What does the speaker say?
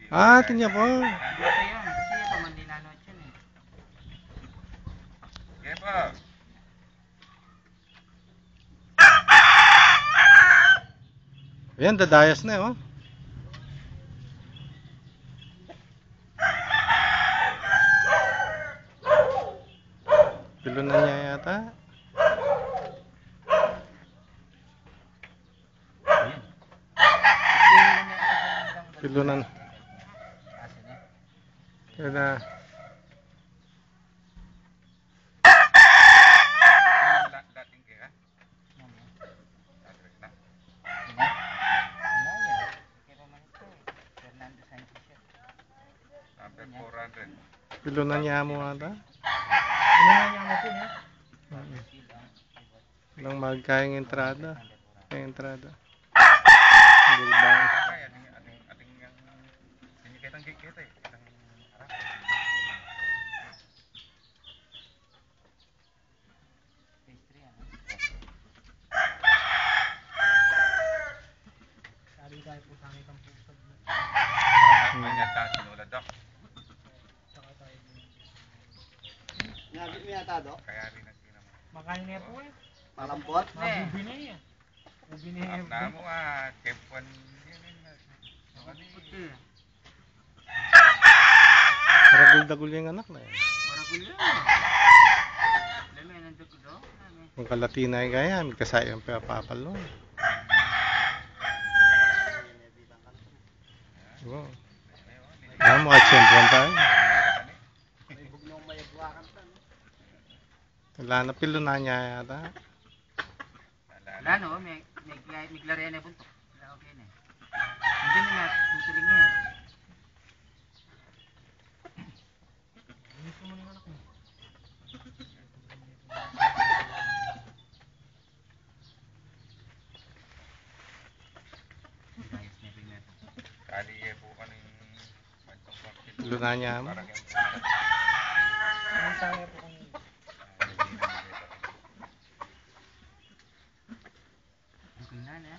Ah, tinya po. Dito yun, kasi pamandinanot yun eh. Sige po. Ayan, dadayas na oh. Pilo na niya yata. Pilo na. Pilo na. Dating kaya? Dating na. Wala yan. Kaya paman ito eh. Fernando Sanchez yun. Number 400. Pilo na niya mo ata. Ano nga niya mo po niya? Lang magkaing entrada. Kaing entrada. Bilbao. Kaya ating yang sinikitang kita eh. Kitang harap. Pastry ano? Sabi tayo po sa amin kang pusod mo. Kanya ta sinulad ako. Saka tayo po. Nagit mo yata do? Kaya rin ang sinama. Makain na po eh. Malampot? Mabubi na eh. Ubi na eh. Na mo kempuan yun. Puti. Maragul-dagul yung anak na yan. Maragul yan. Dami, nandun ko do. Kung kalatina yung kaya, may kasayang papapal nun. Wow. Alam mo, at siyempre tayo. May bugnong mayagwakan pa, no? Wala na, pilo na niya yata. Wala no, may glarian na buntok. Wala okay na eh. Hindi na tutuling niya eh. Gusto mo ng anak mo? Ayos na rin natin. Kali po kaning pantong pakit. Pilo na niya mo. Parang yung Anong tayo po kung Okay na na.